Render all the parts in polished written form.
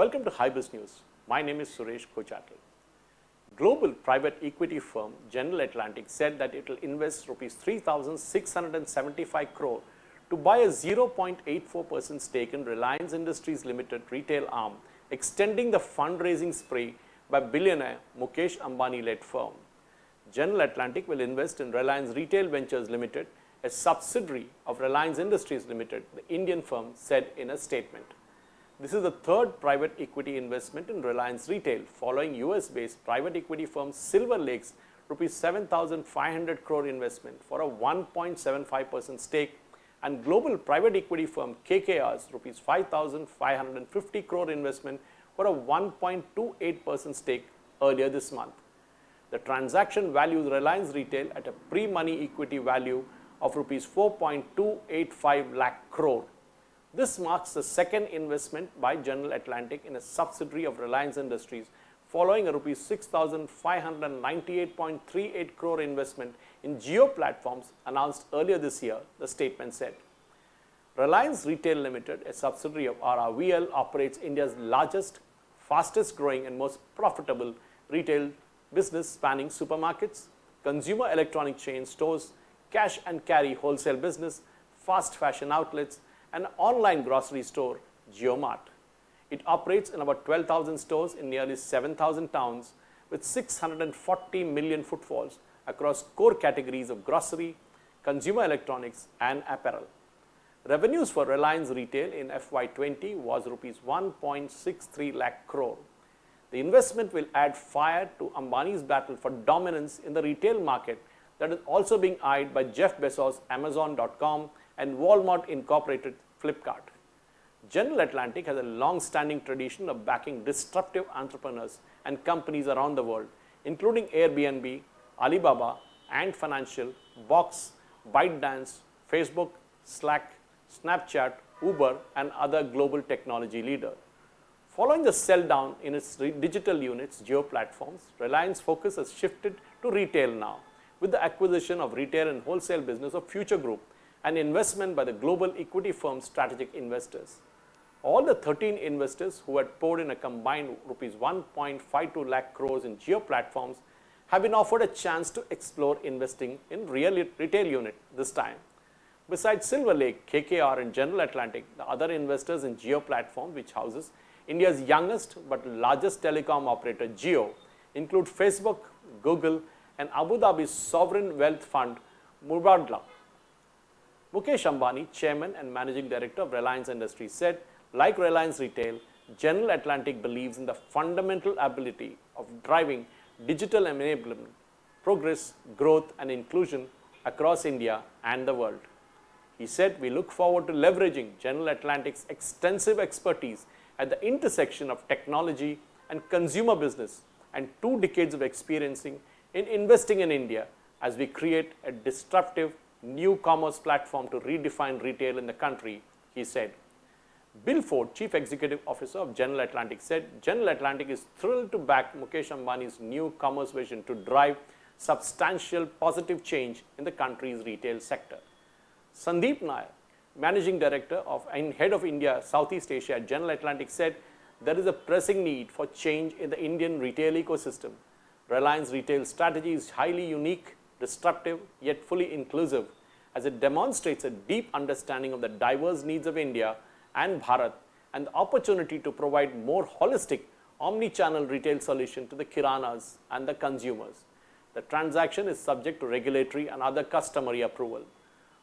Welcome to HiBiz News. My name is Suresh Kochatle. Global private equity firm General Atlantic said that it will invest rupees 3,675 crore to buy a 0.84% stake in Reliance Industries Limited retail arm, extending the fundraising spree by billionaire Mukesh Ambani-led firm. General Atlantic will invest in Reliance Retail Ventures Limited, a subsidiary of Reliance Industries Limited, the Indian firm said in a statement. This is the third private equity investment in Reliance Retail, following US-based private equity firm Silver Lake's rupees 7,500 crore investment for a 1.75% stake and global private equity firm KKR's rupees 5,550 crore investment for a 1.28% stake earlier this month. The transaction values Reliance Retail at a pre-money equity value of rupees 4.285 lakh crore. This marks the second investment by General Atlantic in a subsidiary of Reliance Industries, following a rupees 6,598.38 crore investment in Jio Platforms announced earlier this year, the statement said. Reliance Retail Limited, a subsidiary of RRVL, operates India's largest, fastest growing and most profitable retail business spanning supermarkets, consumer electronic chain stores, cash and carry wholesale business, fast fashion outlets, and online grocery store, JioMart. It operates in about 12,000 stores in nearly 7,000 towns with 640 million footfalls across core categories of grocery, consumer electronics, and apparel. Revenues for Reliance Retail in FY20 was rupees 1.63 lakh crore. The investment will add fire to Ambani's battle for dominance in the retail market that is also being eyed by Jeff Bezos' Amazon.com and Walmart Incorporated Flipkart. General Atlantic has a long-standing tradition of backing disruptive entrepreneurs and companies around the world, including Airbnb, Alibaba, Ant Financial, Box, ByteDance, Facebook, Slack, Snapchat, Uber, and other global technology leaders. Following the sell-down in its digital units, Jio Platforms, Reliance focus has shifted to retail now, with the acquisition of retail and wholesale business of Future Group, and investment by the global equity firm Strategic Investors. All the 13 investors who had poured in a combined rupees 1.52 lakh crores in Jio Platforms have been offered a chance to explore investing in retail unit this time. Besides Silver Lake, KKR, and General Atlantic, the other investors in Jio Platform, which houses India's youngest but largest telecom operator, Jio, include Facebook, Google, and Abu Dhabi's sovereign wealth fund, Mubadala. Mukesh Ambani, chairman and managing director of Reliance Industries, said, like Reliance Retail, General Atlantic believes in the fundamental ability of driving digital enablement, progress, growth, and inclusion across India and the world. He said, we look forward to leveraging General Atlantic's extensive expertise at the intersection of technology and consumer business and 2 decades of experiencing in investing in India as we create a disruptive new commerce platform to redefine retail in the country, he said. Bill Ford, Chief Executive Officer of General Atlantic, said General Atlantic is thrilled to back Mukesh Ambani's new commerce vision to drive substantial positive change in the country's retail sector. Sandeep Nair, Managing Director and Head of India Southeast Asia at General Atlantic, said there is a pressing need for change in the Indian retail ecosystem. Reliance Retail strategy is highly unique, disruptive, yet fully inclusive, as it demonstrates a deep understanding of the diverse needs of India and Bharat and the opportunity to provide more holistic, omni-channel retail solution to the kiranas and the consumers. The transaction is subject to regulatory and other customary approval.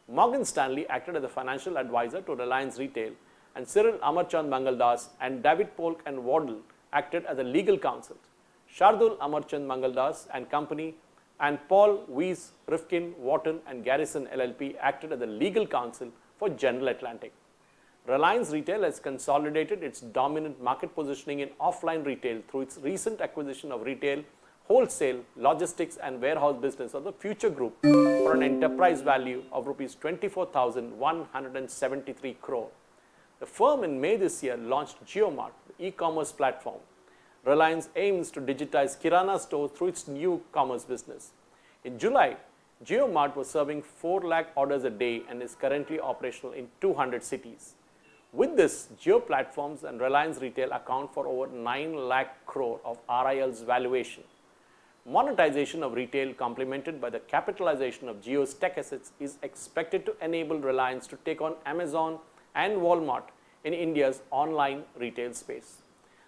Morgan Stanley acted as a financial advisor to Reliance Retail, and Cyril Amarchand Mangaldas and David Polk and Wardle acted as a legal counsel. Shardul Amarchand Mangaldas and Company and Paul Weiss, Rifkin, Wharton, and Garrison LLP acted as the legal counsel for General Atlantic. Reliance Retail has consolidated its dominant market positioning in offline retail through its recent acquisition of retail, wholesale, logistics, and warehouse business of the Future Group for an enterprise value of rupees 24,173 crore. The firm in May this year launched JioMart, the e-commerce platform. Reliance aims to digitize Kirana stores through its new commerce business. In July, JioMart was serving 4 lakh orders a day and is currently operational in 200 cities. With this, Jio Platforms and Reliance Retail account for over 9 lakh crore of RIL's valuation. Monetization of retail complemented by the capitalization of Jio's tech assets is expected to enable Reliance to take on Amazon and Walmart in India's online retail space.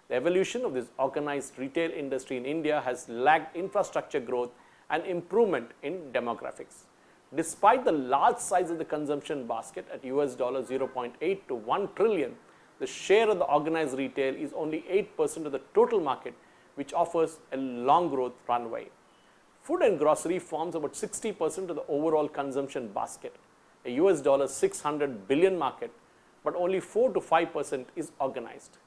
The evolution of this organized retail industry in India has lagged infrastructure growth and improvement in demographics. Despite the large size of the consumption basket at $0.8 to 1 trillion, the share of the organized retail is only 8% of the total market, which offers a long growth runway. Food and grocery forms about 60% of the overall consumption basket, a $600 billion market, but only 4 to 5% is organized.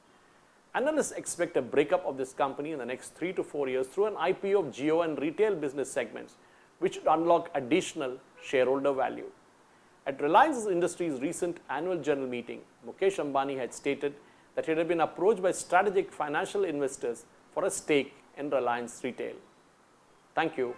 Analysts expect a breakup of this company in the next 3 to 4 years through an IPO of Jio and retail business segments, which would unlock additional shareholder value. At Reliance Industries' recent annual general meeting, Mukesh Ambani had stated that he had been approached by strategic financial investors for a stake in Reliance Retail. Thank you.